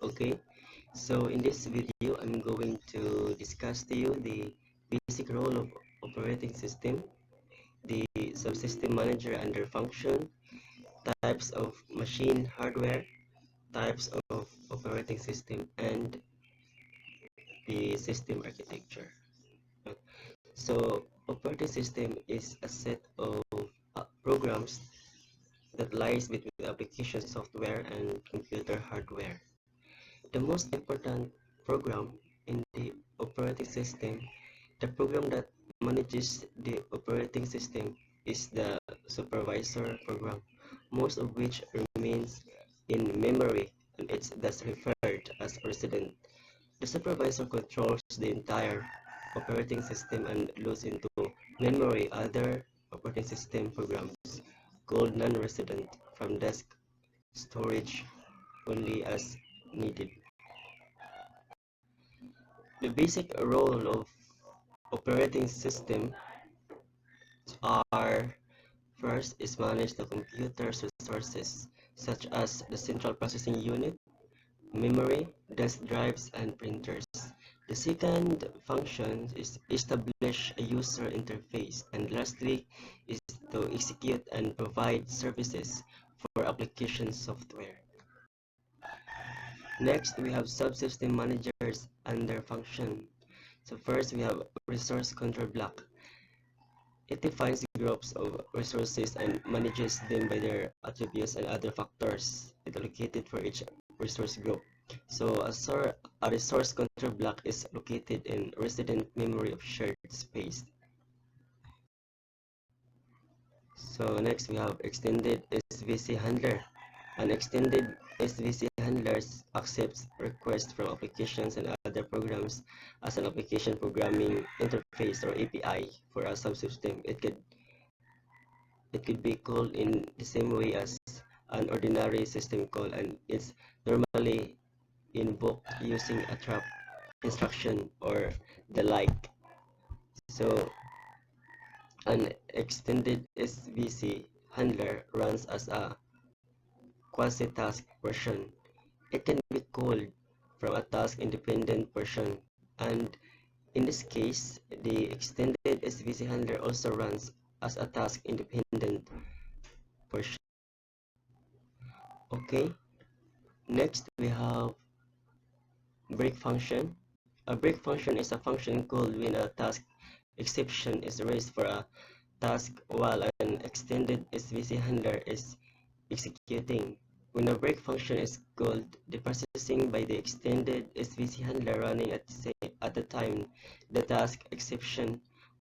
Okay, so in this video, I'm going to discuss to you the basic role of operating system, the subsystem manager and their function, types of machine hardware, types of operating system, and the system architecture. So operating system is a set of programs that lies between application software and computer hardware. The most important program in the operating system, the program that manages the operating system, is the supervisor program, most of which remains in memory and it's thus referred as resident. The supervisor controls the entire operating system and loads into memory other operating system programs called non-resident from disk storage only as needed. The basic role of operating system are: first is manage the computer's resources such as the central processing unit, memory, disk drives, and printers. The second function is establish a user interface, and lastly is to execute and provide services for application software. Next, we have subsystem managers and their function. So first, we have resource control block. It defines groups of resources and manages them by their attributes and other factors allocated for each resource group. So a resource control block is located in resident memory of shared space. So next we have extended SVC handler. An extended SVC handler accepts requests from applications and other programs as an application programming interface or API for a subsystem. It could be called in the same way as an ordinary system call, and it's normally invoked using a trap instruction or the like. So an extended SVC handler runs as a quasi-task version. It can be called from a task-independent version, and in this case, the extended SVC handler also runs as a task-independent version. Okay, next we have break function. A break function is a function called when a task exception is raised for a task while an extended SVC handler is executing. When a break function is called, the processing by the extended SVC handler running at the time the task exception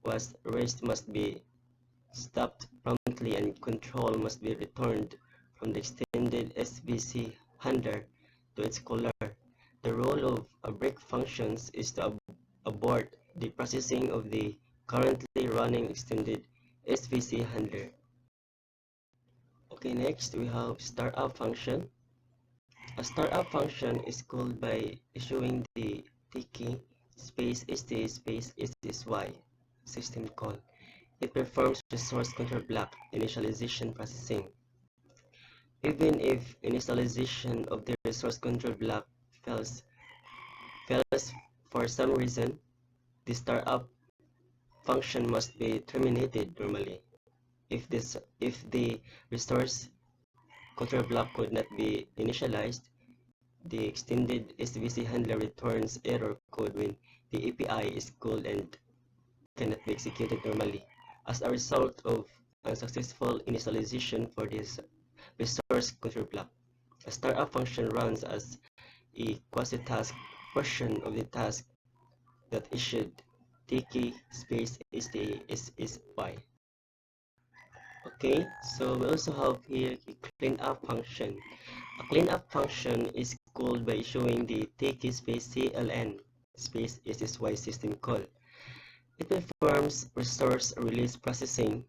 was raised must be stopped promptly and control must be returned from the extended SVC handler to its caller. The role of a break functions is to abort the processing of the currently running extended SVC handler. Okay, next we have startup function. A startup function is called by issuing the key space st space sysy system call. It performs resource control block initialization processing. Even if initialization of the resource control block fails for some reason, the startup function must be terminated normally. If the resource control block could not be initialized, the extended SVC handler returns error code when the API is called and cannot be executed normally. As a result of unsuccessful initialization for this resource control block, a startup function runs as a quasi-task version of the task that issued tk space stsy. Okay, so we also have here a cleanup function. A cleanup function is called by issuing the tk space cln space sysy system call. It performs resource release processing.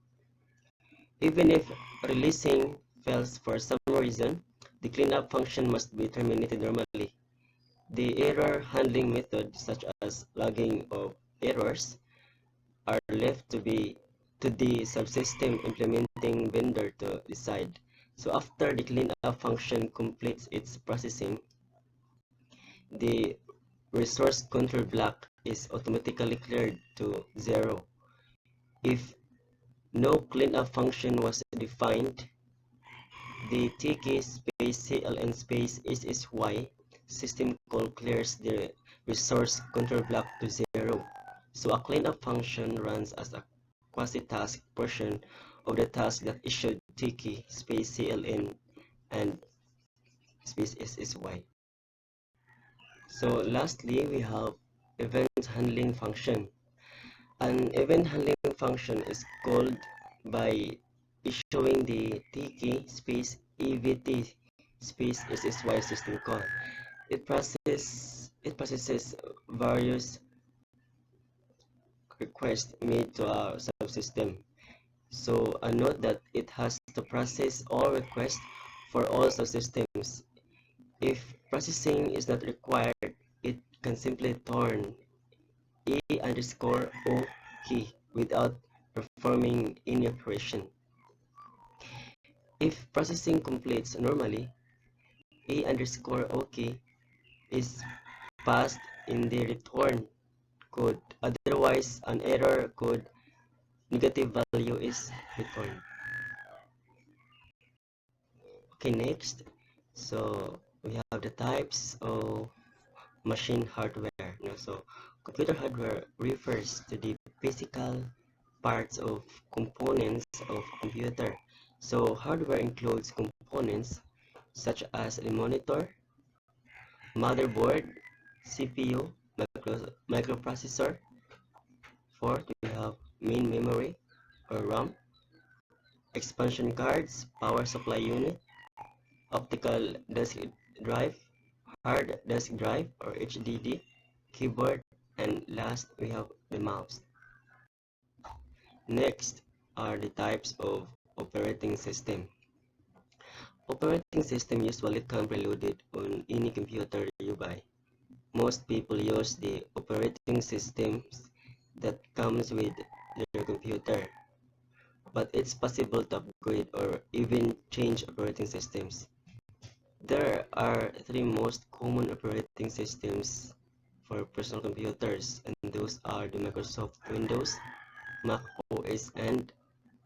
Even if releasing fails for some reason, the cleanup function must be terminated normally. The error handling methods, such as logging of errors, are left to the subsystem implementing vendor to decide. So after the cleanup function completes its processing, the resource control block is automatically cleared to 0. If no cleanup function was defined, the tk space cln space SSY system call clears the resource control block to 0. So a cleanup function runs as a quasi-task portion of the task that issued tk space cln and space SSY. So lastly, we have event handling function. An event handling function is called by issuing the tk space evt space SSY system call. It processes various requests made to a subsystem. So a note that it has to process all requests for all subsystems. If processing is not required, it can simply turn E_O key without performing any operation. If processing completes normally, E_O key is passed in the return code. Otherwise, an error code negative value is returned. Okay, next. So we have the types of machine hardware. So computer hardware refers to the physical parts of components of computer. So hardware includes components such as the monitor, motherboard, CPU, microprocessor. Fourth, we have main memory or RAM, expansion cards, power supply unit, optical disk drive, hard disk drive or HDD, keyboard, and last we have the mouse. Next are the types of operating system. Operating system usually come preloaded on any computer you buy. Most people use the operating systems that comes with their computer, but it's possible to upgrade or even change operating systems. There are three most common operating systems for personal computers, and those are the Microsoft Windows, Mac OS, and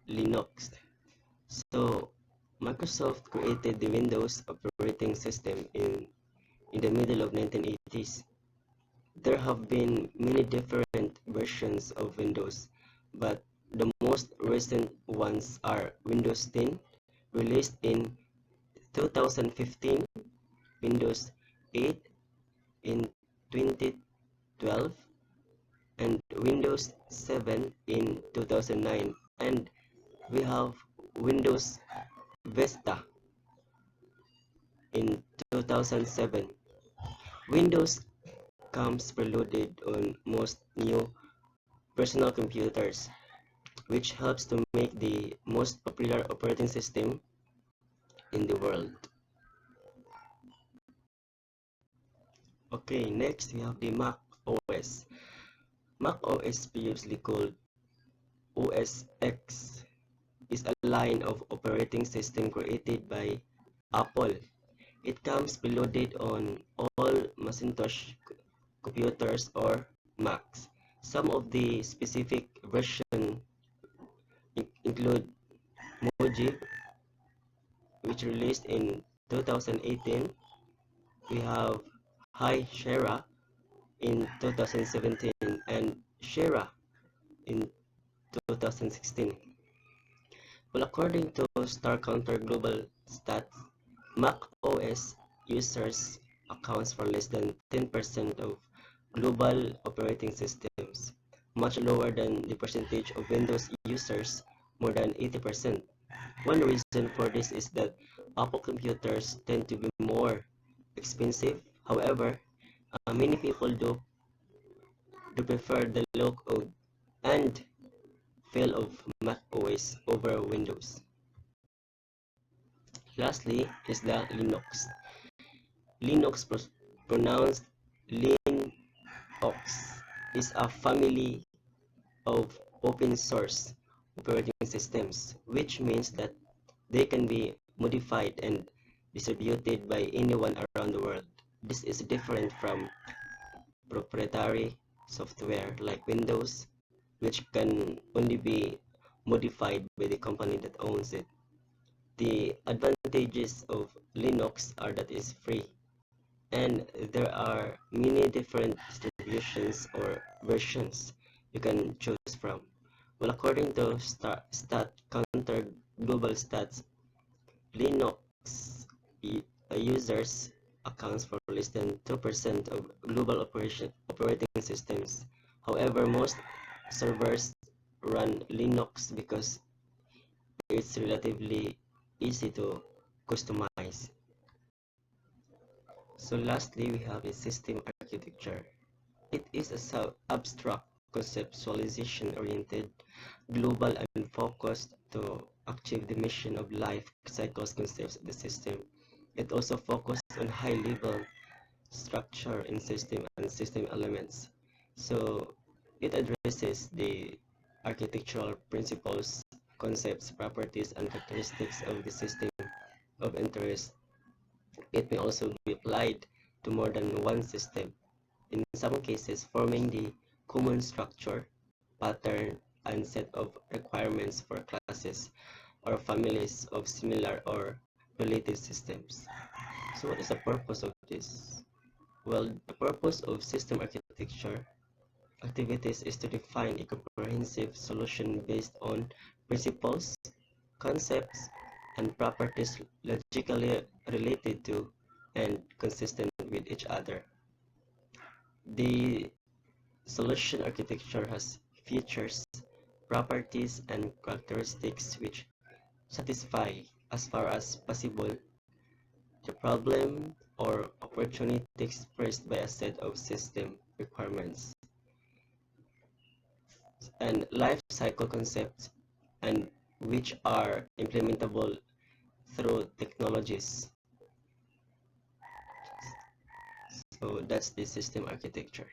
Linux. So Microsoft created the Windows operating system in the middle of 1980s. There have been many different versions of Windows, but the most recent ones are Windows 10, released in 2015, Windows 8 in 2012, and Windows 7 in 2009, and we have Windows Vista in 2007. Windows comes preloaded on most new personal computers, which helps to make the most popular operating system in the world. Okay, next we have the Mac OS. Mac OS, previously called OS X, is a line of operating system created by Apple. It comes preloaded on all Macintosh computers or Macs. Some of the specific versions include Mojave, which released in 2018. We have High Sierra in 2017 and Sierra in 2016. Well, according to Star Counter Global Stats, Mac OS users accounts for less than 10% of global operating systems, much lower than the percentage of Windows users, more than 80%. One reason for this is that Apple computers tend to be more expensive. However, many people do prefer the low code and feel of Mac OS over Windows. Lastly is the Linux. Linux, pronounced Linux, is a family of open source operating systems, which means that they can be modified and distributed by anyone around the world. This is different from proprietary software like Windows, which can only be modified by the company that owns it. The advantages of Linux are that it's free, and there are many different distributions or versions you can choose from. Well, according to Stat Counter Global Stats, Linux users accounts for less than 2% of global operating systems. However, most servers run Linux because it's relatively easy to customize. So lastly, we have a system architecture. It is a abstract conceptualization-oriented, global and focused to achieve the mission of life cycles concepts of the system. It also focused on high-level structure in system and system elements. So it addresses the architectural principles, concepts, properties, and characteristics of the system of interest. It may also be applied to more than one system, in some cases forming the common structure, pattern, and set of requirements for classes or families of similar or related systems. So what is the purpose of this? Well, the purpose of system architecture activities is to define a comprehensive solution based on principles, concepts, and properties logically related to and consistent with each other. The solution architecture has features, properties, and characteristics which satisfy, as far as possible, the problem or opportunity expressed by a set of system requirements and life cycle concepts, and which are implementable through technologies. So that's the system architecture.